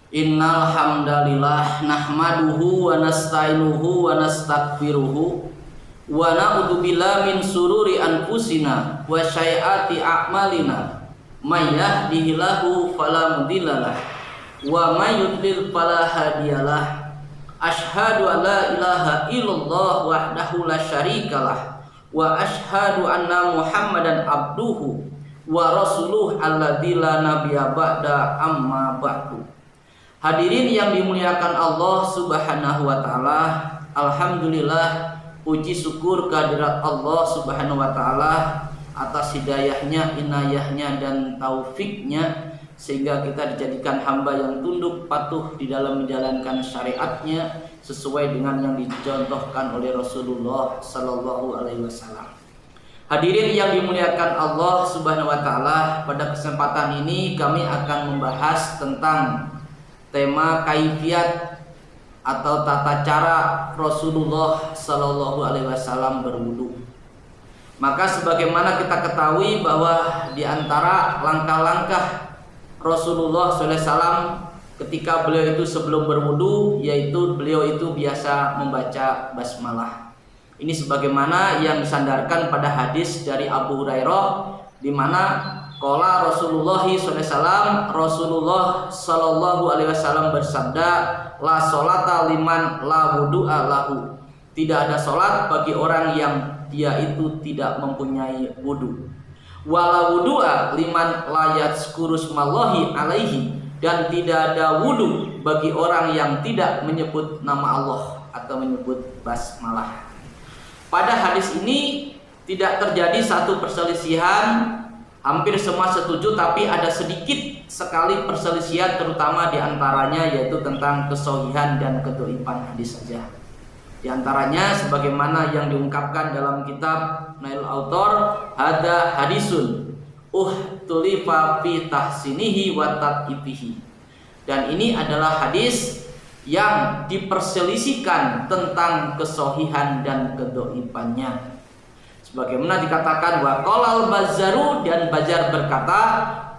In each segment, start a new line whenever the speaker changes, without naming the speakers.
Innal hamdalillah nahmaduhu wa nasta'inuhu wa nastaghfiruhu wa na'udzu billahi min sururi anfusina wa sayyiati a'malina may yahdihillahu fala mudhillalah wa may yudlil fala hadiyalah. Asyhadu an la ilaha illallah wahdahu la syarikalah wa asyhadu anna Muhammadan abduhu wa rasuluh alladzi la nabiyya ba'da amma ba'du. Hadirin yang dimuliakan Allah Subhanahu wa taala, alhamdulillah puji syukur kehadirat Allah Subhanahu wa taala atas hidayahnya, inayahnya dan taufiknya sehingga kita dijadikan hamba yang tunduk patuh di dalam menjalankan syariatnya sesuai dengan yang dicontohkan oleh Rasulullah sallallahu alaihi wasallam. Hadirin yang dimuliakan Allah Subhanahu wa taala, pada kesempatan ini kami akan membahas tentang tema kaifiat atau tata cara Rasulullah sallallahu alaihi wasallam berwudu. Maka sebagaimana kita ketahui bahwa di antara langkah-langkah Rasulullah sallallahu alaihi wasallam ketika beliau itu sebelum berwudu, yaitu beliau itu biasa membaca basmalah. Ini sebagaimana yang disandarkan pada hadis dari Abu Hurairah di mana qala Rasulullah sallallahu alaihi wasallam, Rasulullah sallallahu alaihi wasallam bersabda, la sholata liman la wudu'a lahu. Tidak ada salat bagi orang yang dia itu tidak mempunyai wudu. Wala wudu'a liman la yazkuru smallahi alaihi, dan tidak ada wudu bagi orang yang tidak menyebut nama Allah atau menyebut basmalah. Pada hadis ini tidak terjadi satu perselisihan, hampir semua setuju, tapi ada sedikit sekali perselisihan, terutama diantaranya yaitu tentang kesohihan dan kedhoifan hadis saja. Di antaranya sebagaimana yang diungkapkan dalam kitab Nailul Autor, hada hadisun tulifa fi tahsinihi wa tad'ifihi. Dan ini adalah hadis yang diperselisihkan tentang kesohihan dan kedhoifannya. Sebagaimana dikatakan wa qolal Bazzaru, dan Bazar berkata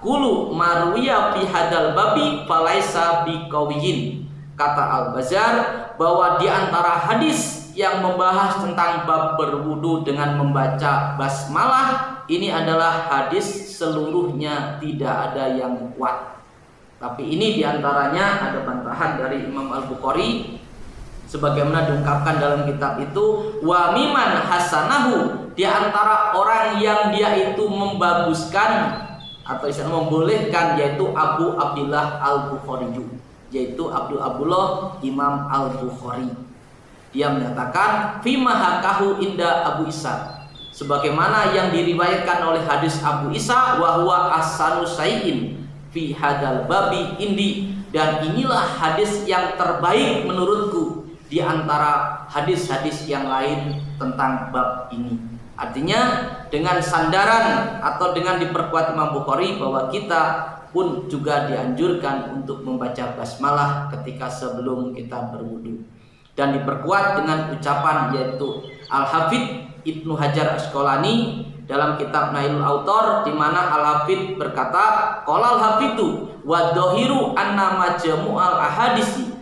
kulu marwiya fi hadal babi falaisa biqawiyin. Kata Al-Bazar bahwa di antara hadis yang membahas tentang bab berwudu dengan membaca basmalah, ini adalah hadis seluruhnya tidak ada yang kuat. Tapi ini diantaranya ada bantahan dari Imam Al-Bukhari sebagaimana diungkapkan dalam kitab itu, wa miman hasanahu, di antara orang yang dia itu membaguskan atau istilah membolehkan, yaitu Abu Abdullah Al-Bukhari, yaitu Abdullah Imam Al-Bukhari. Dia menyatakan fima hakahu inda Abu Isa, sebagaimana yang diriwayatkan oleh hadis Abu Isa, wa huwa ahsanu syai'in fi hadal babi indi, dan inilah hadis yang terbaik menurutku di antara hadis-hadis yang lain tentang bab ini. Artinya dengan sandaran atau dengan diperkuat Imam Bukhari bahwa kita pun juga dianjurkan untuk membaca basmalah ketika sebelum kita berwudu. Dan diperkuat dengan ucapan yaitu Al-Hafidz Ibnu Hajar Asqalani dalam kitab Nailul Autor, di mana Al-Hafidz berkata qala al-hafidzu wa dhahiru anna majmu'al ahadisi.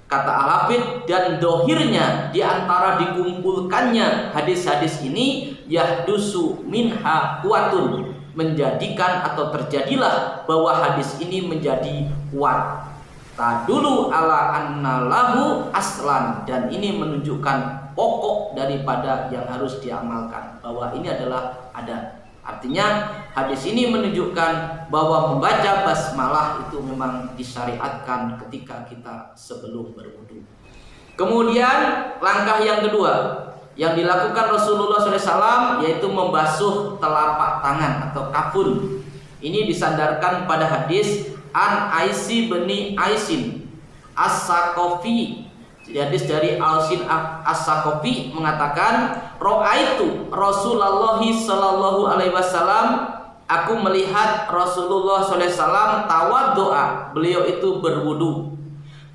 Kata Al-Hafidz, dan dohirnya di antara dikumpulkannya hadis-hadis ini yahdusu minha kuatun, menjadikan atau terjadilah bahwa hadis ini menjadi kuat. Tadulu ala anna lahu aslan, dan ini menunjukkan pokok daripada yang harus diamalkan, bahwa ini adalah adat. Artinya hadis ini menunjukkan bahwa membaca basmalah itu memang disyariatkan ketika kita sebelum berwudu. Kemudian langkah yang kedua yang dilakukan Rasulullah SAW yaitu membasuh telapak tangan atau kafun. Ini disandarkan pada hadis An Aisi bani Aisin As-Saqafi. Hadis dari Al-Sin As-Saqafi mengatakan, Ra'aitu Rasulullah sallallahu alaihi wasallam, aku melihat Rasulullah sallallahu alaihi wasallam tawaddoa, beliau itu berwudu.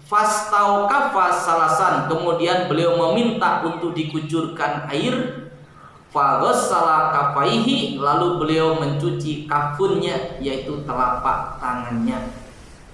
Fastauqafa salasan, kemudian beliau meminta untuk dikucurkan air. Faghassala kafaihi, lalu beliau mencuci kafunnya yaitu telapak tangannya.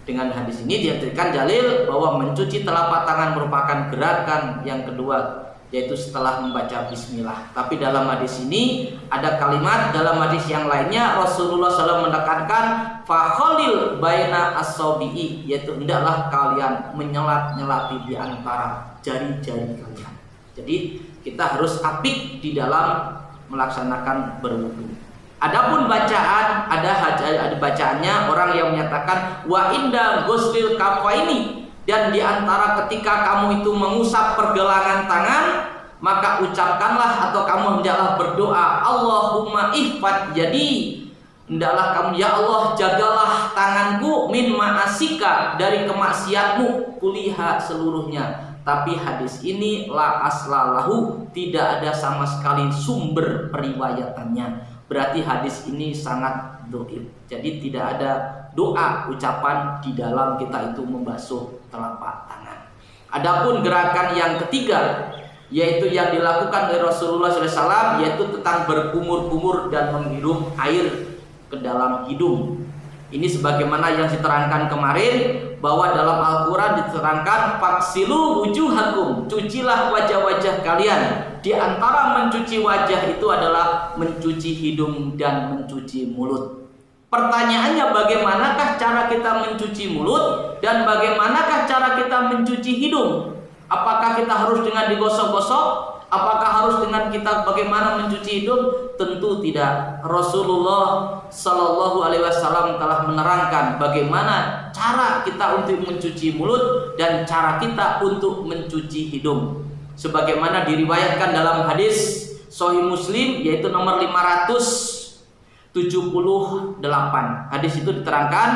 Dengan hadis ini dijadikan dalil bahwa mencuci telapak tangan merupakan gerakan yang kedua, yaitu setelah membaca bismillah. Tapi dalam hadis ini ada kalimat, dalam hadis yang lainnya Rasulullah SAW menekankan fakholil baina as-sobi'i, yaitu hendaklah kalian menyelat-nyelati di antara jari-jari kalian. Jadi kita harus apik di dalam melaksanakan berwudu. Adapun bacaan, ada bacaannya orang yang menyatakan wa inda ghuslil kafaini, dan di antara ketika kamu itu mengusap pergelangan tangan, maka ucapkanlah atau kamu hendaklah berdoa Allahumma ihfad jadi, hendaklah kamu ya Allah jagalah tanganku min ma'asika, dari kemaksiatmu kuliha seluruhnya. Tapi hadis ini la aslalahu, tidak ada sama sekali sumber periwayatannya. Berarti hadis ini sangat dhaif. Jadi tidak ada doa ucapan di dalam kita itu membasuh telapak tangan. Adapun gerakan yang ketiga, yaitu yang dilakukan oleh Rasulullah SAW, yaitu tentang berkumur-kumur dan menghirup air ke dalam hidung. Ini sebagaimana yang diterangkan kemarin, bahwa dalam Al-Quran diterangkan faksilu wujuhakum, cucilah wajah-wajah kalian. Di antara mencuci wajah itu adalah mencuci hidung dan mencuci mulut. Pertanyaannya, bagaimanakah cara kita mencuci mulut dan bagaimanakah cara kita mencuci hidung? Apakah kita harus dengan digosok-gosok? Apakah harus dengan kita bagaimana mencuci hidung? Tentu tidak. Rasulullah Sallallahu Alaihi Wasallam telah menerangkan bagaimana cara kita untuk mencuci mulut dan cara kita untuk mencuci hidung. Sebagaimana diriwayatkan dalam hadis Sahih Muslim, yaitu nomor 578. Hadis itu diterangkan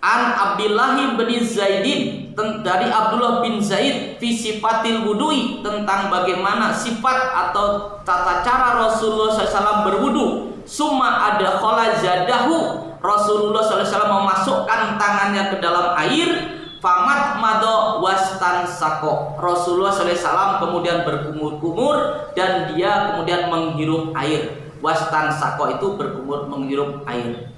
An Abdullah bin Zaidin, dari Abdullah bin Zaid fi sifatil wudu'i, tentang bagaimana sifat atau tata cara Rasulullah SAW berwudu. Summa ada khala jadahu, Rasulullah SAW memasukkan tangannya ke dalam air. Famat mado wastan sako, Rasulullah SAW kemudian berkumur-kumur dan dia kemudian menghirup air. Wastan sako itu berkumur menghirup air.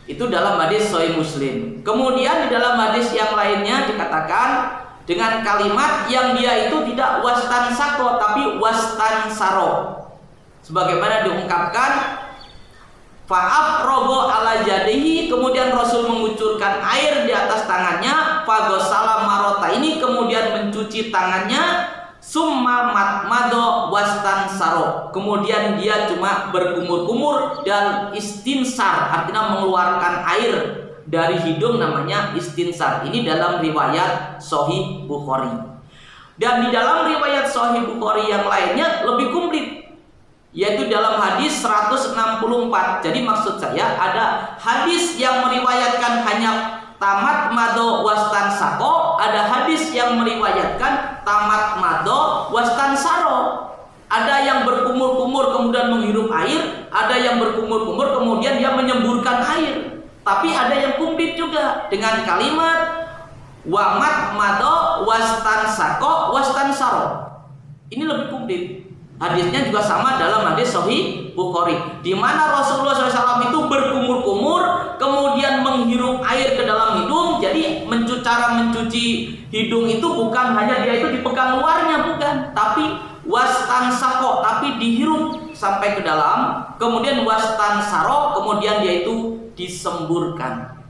Itu dalam hadis Sahih Muslim. Kemudian di dalam hadis yang lainnya dikatakan dengan kalimat yang dia itu tidak wastan sako tapi wastan saro. Sebagaimana diungkapkan fa'af rogo ala jadihi, kemudian Rasul mengucurkan air di atas tangannya. Fagosala marota ini, kemudian mencuci tangannya. Summa matmado wastan saro, kemudian dia cuma berkumur-kumur dan istinsar, artinya mengeluarkan air dari hidung, namanya istinsar. Ini dalam riwayat Sahih Bukhari. Dan di dalam riwayat Sahih Bukhari yang lainnya lebih komplit, yaitu dalam hadis 164. Jadi maksud saya ada hadis yang meriwayatkan hanya tamat mado wastan sako, ada hadis yang meriwayatkan tamat mado wastan saro. Ada yang berkumur-kumur kemudian menghirup air, ada yang berkumur-kumur kemudian dia menyemburkan air. Tapi ada yang komplit juga dengan kalimat wamat mado wastan sako wastan saro. Ini lebih komplit. Hadisnya juga sama dalam hadis Sahih Bukhari, di mana Rasulullah SAW itu berkumur-kumur kemudian menghirup air ke dalam hidung. Jadi cara mencuci hidung itu bukan hanya dia itu dipegang luarnya, bukan, tapi wastan sako, tapi dihirup sampai ke dalam. Kemudian wastan saro, kemudian dia itu disemburkan.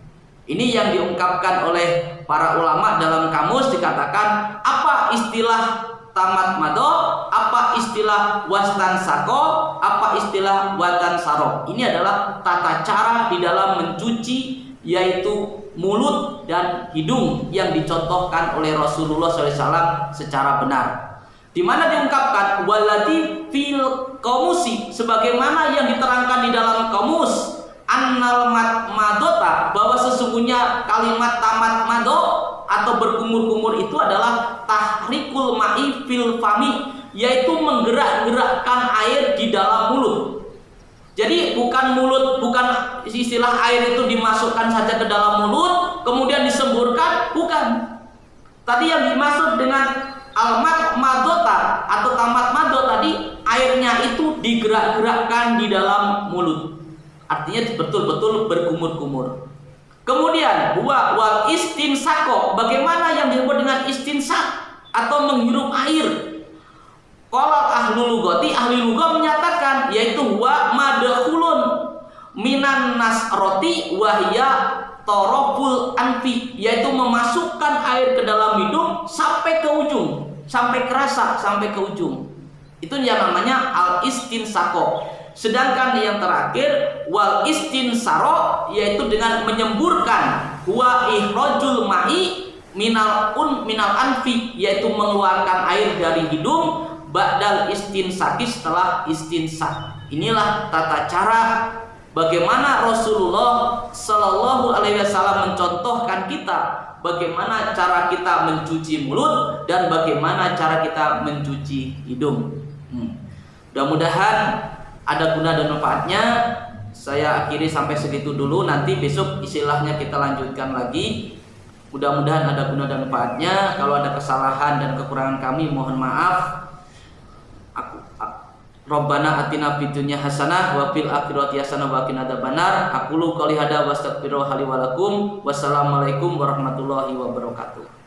Ini yang diungkapkan oleh para ulama dalam kamus, dikatakan apa istilah tamat mado, apa istilah wastan sako, apa istilah watan saro. Ini adalah tata cara di dalam mencuci, yaitu mulut dan hidung yang dicontohkan oleh Rasulullah SAW secara benar. Di mana diungkapkan walati fil qamusi, sebagaimana yang diterangkan di dalam qamus, annal madota, bahwa sesungguhnya kalimat tamat mado atau berkumur-kumur itu adalah tahrikul ma'i fil fami, yaitu menggerak-gerakkan air di dalam mulut. Jadi bukan istilah air itu dimasukkan saja ke dalam mulut kemudian disemburkan, bukan. Tadi yang dimaksud dengan almat madota atau tamat mado tadi, airnya itu digerak-gerakkan di dalam mulut. Artinya betul-betul berkumur-kumur. Kemudian wal istinsako, bagaimana yang disebut dengan istinsak atau menghirup air? Kalau ahli lugah menyatakan yaitu wa madkhulun minan nasroti wahya toroful anfi, yaitu memasukkan air ke dalam hidung sampai ke ujung, sampai kerasa sampai ke ujung. Itu yang namanya al istinsako. Sedangkan yang terakhir wal istinsaro, yaitu dengan menyemburkan wa ikhrajul ma'i minal anfi, yaitu mengeluarkan air dari hidung ba'dal istinsaki, setelah istinsak. Inilah tata cara bagaimana Rasulullah Shallallahu Alaihi Wasallam mencontohkan kita bagaimana cara kita mencuci mulut dan bagaimana cara kita mencuci hidung. Mudah-mudahan ada guna dan manfaatnya. Saya akhiri sampai segitu dulu. Nanti besok istilahnya kita lanjutkan lagi. Mudah-mudahan ada guna dan manfaatnya. Kalau ada kesalahan dan kekurangan kami, mohon maaf. Rabbana atina fid dunya hasanah wa fil akhirati hasanah wa qina adzabannar. Aqulu qouli hadza wa astaghfirullaha li wa lakum. Wassalamualaikum warahmatullahi wabarakatuh.